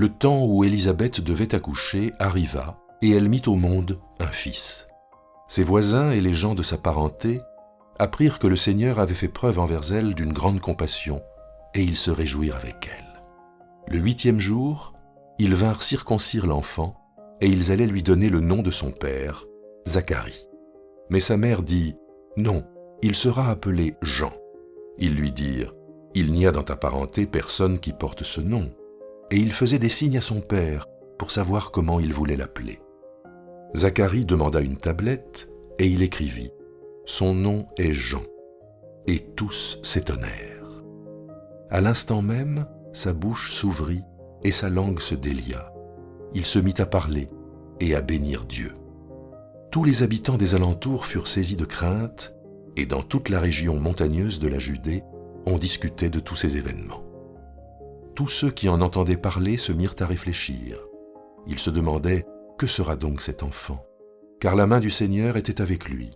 le temps où Élisabeth devait accoucher arriva et elle mit au monde un fils. Ses voisins et les gens de sa parenté apprirent que le Seigneur avait fait preuve envers elle d'une grande compassion et ils se réjouirent avec elle. Le 8e jour, ils vinrent circoncire l'enfant et ils allaient lui donner le nom de son père, Zacharie. Mais sa mère dit « Non, il sera appelé Jean ». Ils lui dirent « Il n'y a dans ta parenté personne qui porte ce nom ». Et il faisait des signes à son père pour savoir comment il voulait l'appeler. Zacharie demanda une tablette et il écrivit « Son nom est Jean ». Et tous s'étonnèrent. À l'instant même, sa bouche s'ouvrit et sa langue se délia. Il se mit à parler et à bénir Dieu. Tous les habitants des alentours furent saisis de crainte et dans toute la région montagneuse de la Judée, on discutait de tous ces événements. Tous ceux qui en entendaient parler se mirent à réfléchir. Ils se demandaient « Que sera donc cet enfant ?» Car la main du Seigneur était avec lui.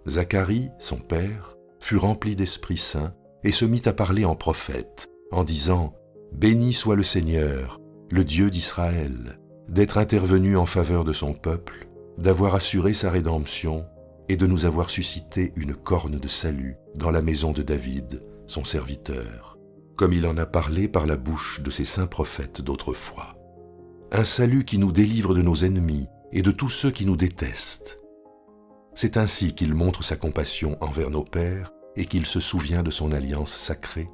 Zacharie, son père, fut rempli d'Esprit Saint et se mit à parler en prophète, en disant « Béni soit le Seigneur, le Dieu d'Israël, d'être intervenu en faveur de son peuple, d'avoir assuré sa rédemption et de nous avoir suscité une corne de salut dans la maison de David, son serviteur, comme il en a parlé par la bouche de ses saints prophètes d'autrefois. Un salut qui nous délivre de nos ennemis et de tous ceux qui nous détestent. C'est ainsi qu'il montre sa compassion envers nos pères et qu'il se souvient de son alliance sacrée,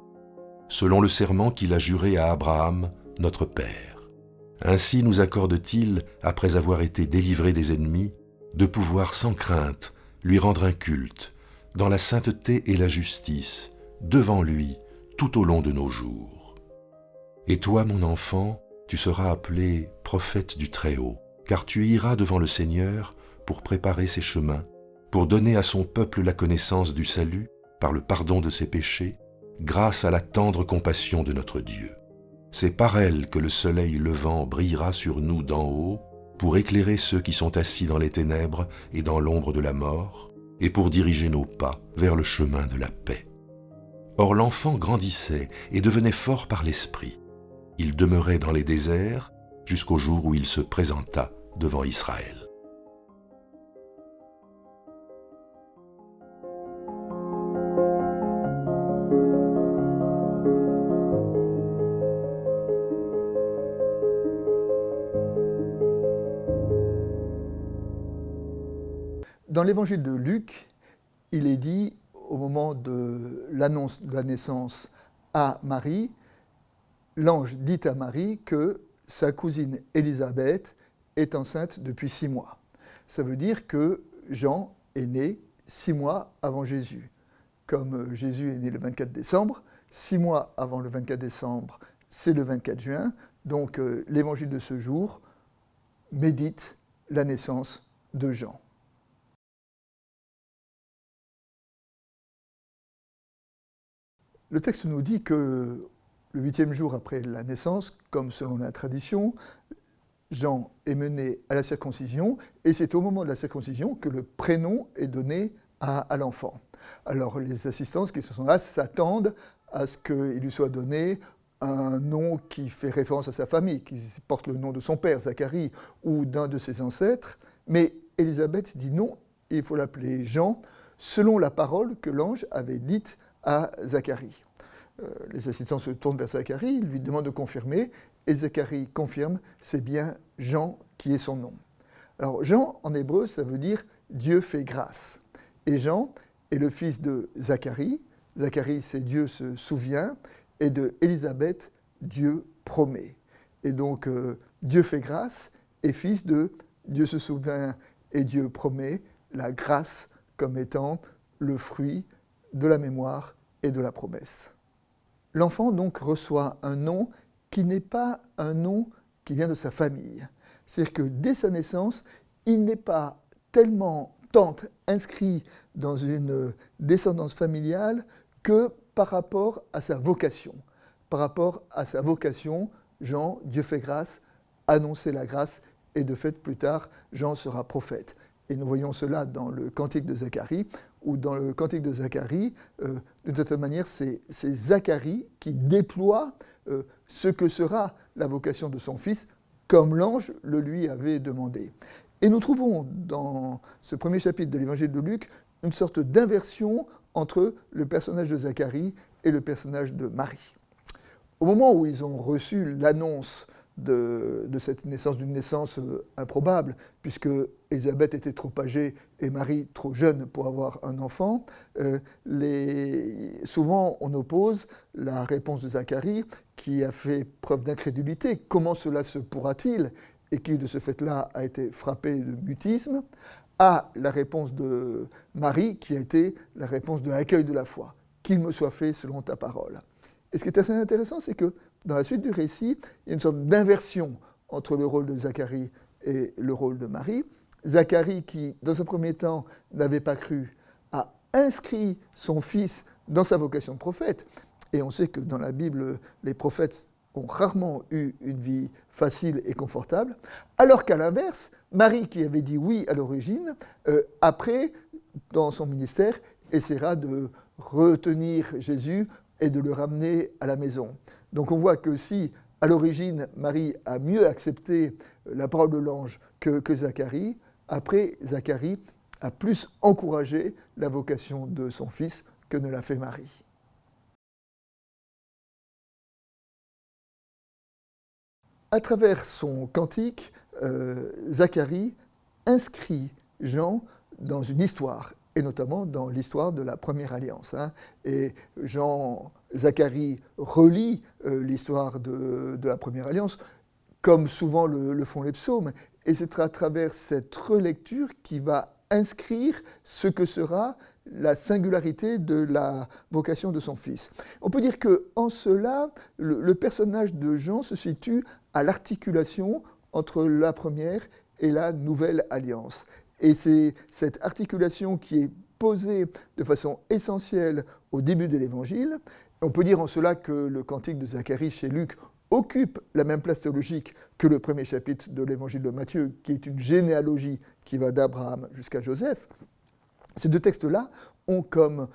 selon le serment qu'il a juré à Abraham, notre père. Ainsi nous accorde-t-il, après avoir été délivrés des ennemis, de pouvoir sans crainte lui rendre un culte, dans la sainteté et la justice, devant lui, tout au long de nos jours. Et toi, mon enfant, tu seras appelé prophète du Très-Haut, car tu iras devant le Seigneur pour préparer ses chemins, pour donner à son peuple la connaissance du salut par le pardon de ses péchés, grâce à la tendre compassion de notre Dieu. C'est par elle que le soleil levant brillera sur nous d'en haut, pour éclairer ceux qui sont assis dans les ténèbres et dans l'ombre de la mort, et pour diriger nos pas vers le chemin de la paix. Or l'enfant grandissait et devenait fort par l'esprit. Il demeurait dans les déserts jusqu'au jour où il se présenta devant Israël. Dans l'évangile de Luc, il est dit, au moment de l'annonce de la naissance à Marie, l'ange dit à Marie que sa cousine Élisabeth est enceinte depuis 6 mois. Ça veut dire que Jean est né 6 mois avant Jésus. Comme Jésus est né le 24 décembre, 6 mois avant le 24 décembre, c'est le 24 juin. Donc l'évangile de ce jour médite la naissance de Jean. Le texte nous dit que le 8e jour après la naissance, comme selon la tradition, Jean est mené à la circoncision, et c'est au moment de la circoncision que le prénom est donné à l'enfant. Alors les assistants qui sont là s'attendent à ce qu'il lui soit donné un nom qui fait référence à sa famille, qui porte le nom de son père, Zacharie, ou d'un de ses ancêtres, mais Élisabeth dit non, il faut l'appeler Jean, selon la parole que l'ange avait dite à Zacharie. Les assistants se tournent vers Zacharie, ils lui demandent de confirmer, et Zacharie confirme, c'est bien Jean qui est son nom. Alors Jean, en hébreu, ça veut dire « Dieu fait grâce ». Et Jean est le fils de Zacharie. Zacharie, c'est Dieu se souvient, et de Élisabeth, Dieu promet. Et donc Dieu fait grâce est fils de Dieu se souvient et Dieu promet, la grâce comme étant le fruit de la mémoire et de la promesse. L'enfant donc reçoit un nom qui n'est pas un nom qui vient de sa famille. C'est-à-dire que dès sa naissance, il n'est pas tant inscrit dans une descendance familiale que par rapport à sa vocation. Par rapport à sa vocation, Jean, Dieu fait grâce, annoncer la grâce, et de fait, plus tard, Jean sera prophète. Et nous voyons cela dans le Cantique de Zacharie, où dans le Cantique de Zacharie, d'une certaine manière, c'est Zacharie qui déploie ce que sera la vocation de son fils, comme l'ange le lui avait demandé. Et nous trouvons dans ce premier chapitre de l'évangile de Luc une sorte d'inversion entre le personnage de Zacharie et le personnage de Marie. Au moment où ils ont reçu l'annonce de cette naissance, d'une naissance improbable, puisque Élisabeth était trop âgée et Marie trop jeune pour avoir un enfant, souvent on oppose la réponse de Zacharie, qui a fait preuve d'incrédulité, comment cela se pourra-t-il, et qui de ce fait-là a été frappé de mutisme, à la réponse de Marie, qui a été la réponse de l'accueil de la foi, qu'il me soit fait selon ta parole. Et ce qui est assez intéressant, c'est que dans la suite du récit, il y a une sorte d'inversion entre le rôle de Zacharie et le rôle de Marie. Zacharie, qui, dans un premier temps, n'avait pas cru, a inscrit son fils dans sa vocation de prophète. Et on sait que dans la Bible, les prophètes ont rarement eu une vie facile et confortable, alors qu'à l'inverse, Marie, qui avait dit oui à l'origine, après, dans son ministère, essaiera de retenir Jésus et de le ramener à la maison. Donc on voit que si, à l'origine, Marie a mieux accepté la parole de l'ange que Zacharie, après, Zacharie a plus encouragé la vocation de son fils que ne l'a fait Marie. À travers son cantique, Zacharie inscrit Jean dans une histoire, et notamment dans l'histoire de la première alliance. Et Zacharie relit l'histoire de la première alliance, comme souvent le font les psaumes, et c'est à travers cette relecture qu'il va inscrire ce que sera la singularité de la vocation de son fils. On peut dire qu'en cela, le personnage de Jean se situe à l'articulation entre la première et la nouvelle alliance. Et c'est cette articulation qui est posée de façon essentielle au début de l'Évangile. On peut dire en cela que le cantique de Zacharie chez Luc occupe la même place théologique que le premier chapitre de l'Évangile de Matthieu, qui est une généalogie qui va d'Abraham jusqu'à Joseph. Ces deux textes-là ont comme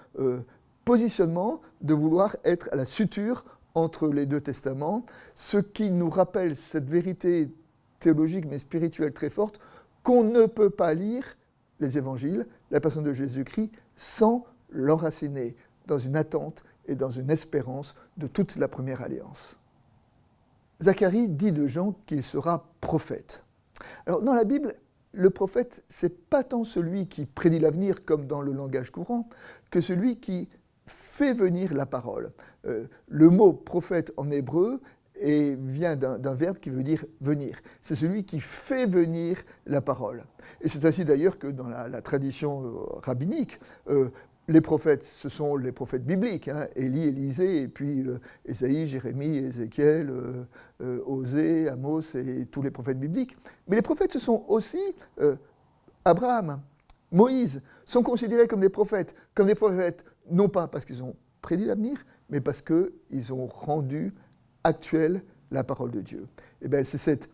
positionnement de vouloir être à la suture entre les deux testaments, ce qui nous rappelle cette vérité théologique mais spirituelle très forte, qu'on ne peut pas lire les évangiles, la personne de Jésus-Christ, sans l'enraciner dans une attente et dans une espérance de toute la première alliance. Zacharie dit de Jean qu'il sera prophète. Alors dans la Bible, le prophète, ce n'est pas tant celui qui prédit l'avenir comme dans le langage courant, que celui qui fait venir la parole. Le mot prophète en hébreu vient d'un verbe qui veut dire venir. C'est celui qui fait venir la parole. Et c'est ainsi d'ailleurs que dans la tradition rabbinique, les prophètes, ce sont les prophètes bibliques, Élie, Élisée, et puis Ésaïe, Jérémie, Ézéchiel, Osée, Amos et tous les prophètes bibliques. Mais les prophètes, ce sont aussi Abraham, Moïse, sont considérés comme des prophètes non pas parce qu'ils ont prédit l'avenir, mais parce qu'ils ont rendu actuelle la parole de Dieu. Et bien, c'est cette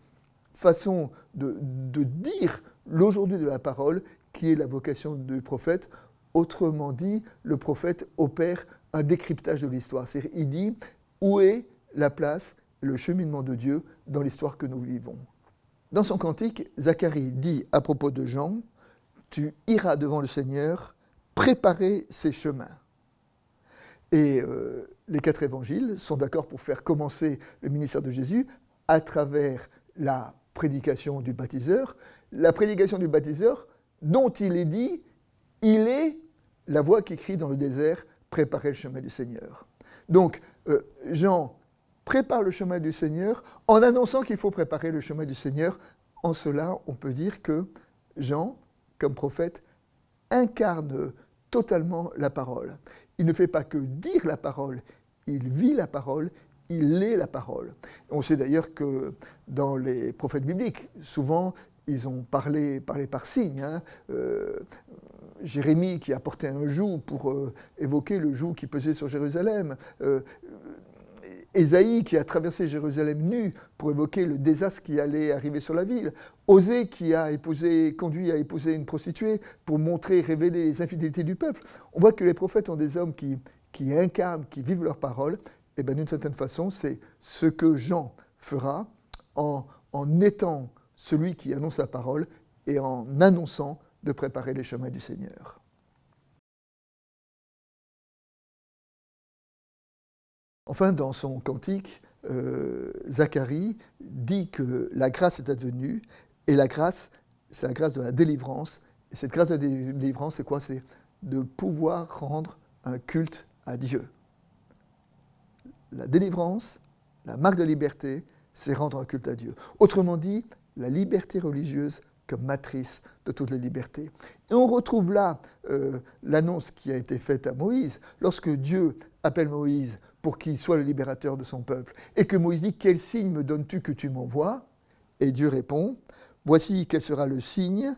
façon de dire l'aujourd'hui de la parole qui est la vocation du prophète. Autrement dit, le prophète opère un décryptage de l'histoire. C'est-à-dire, il dit où est la place, le cheminement de Dieu dans l'histoire que nous vivons. Dans son cantique, Zacharie dit à propos de Jean, « Tu iras devant le Seigneur, préparer ses chemins. » Et les 4 évangiles sont d'accord pour faire commencer le ministère de Jésus à travers la prédication du baptiseur. La prédication du baptiseur dont il est dit, il est la voix qui crie dans le désert, préparez le chemin du Seigneur. Donc, Jean prépare le chemin du Seigneur en annonçant qu'il faut préparer le chemin du Seigneur. En cela, on peut dire que Jean, comme prophète, incarne totalement la parole. Il ne fait pas que dire la parole, il vit la parole, il est la parole. On sait d'ailleurs que dans les prophètes bibliques, souvent, ils ont parlé par signes. Jérémie qui apportait un joug pour évoquer le joug qui pesait sur Jérusalem. Ésaïe qui a traversé Jérusalem nu pour évoquer le désastre qui allait arriver sur la ville. Osée qui a conduit à épouser une prostituée pour montrer, révéler les infidélités du peuple. On voit que les prophètes ont des hommes qui incarnent, qui vivent leur parole. Et bien d'une certaine façon, c'est ce que Jean fera en étant celui qui annonce la parole et en annonçant de préparer les chemins du Seigneur. Enfin, dans son cantique, Zacharie dit que la grâce est advenue, et la grâce, c'est la grâce de la délivrance. Et cette grâce de la délivrance, c'est quoi? C'est de pouvoir rendre un culte à Dieu. La délivrance, la marque de liberté, c'est rendre un culte à Dieu. Autrement dit, la liberté religieuse comme matrice de toutes les libertés. Et on retrouve là l'annonce qui a été faite à Moïse, lorsque Dieu appelle Moïse pour qu'il soit le libérateur de son peuple, et que Moïse dit « Quel signe me donnes-tu que tu m'envoies ?» Et Dieu répond « Voici quel sera le signe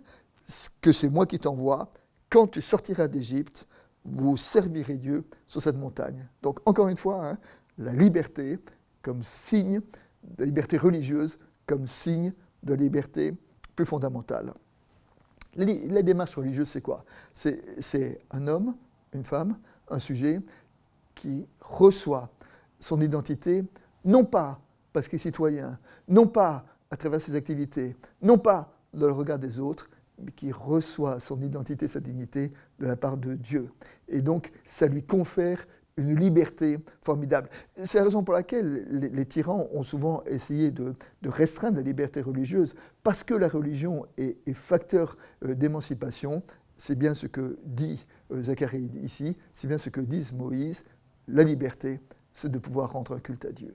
que c'est moi qui t'envoie. Quand tu sortiras d'Égypte, vous servirez Dieu sur cette montagne. » Donc encore une fois, la liberté comme signe, la liberté religieuse comme signe de liberté plus fondamentale. La démarche religieuse, c'est quoi? C'est un homme, une femme, un sujet qui reçoit son identité, non pas parce qu'il est citoyen, non pas à travers ses activités, non pas dans le regard des autres, mais qui reçoit son identité, sa dignité de la part de Dieu. Et donc, ça lui confère une liberté formidable. C'est la raison pour laquelle les tyrans ont souvent essayé de restreindre la liberté religieuse, parce que la religion est facteur d'émancipation. C'est bien ce que dit Zacharie ici, c'est bien ce que dit Moïse. La liberté, c'est de pouvoir rendre un culte à Dieu.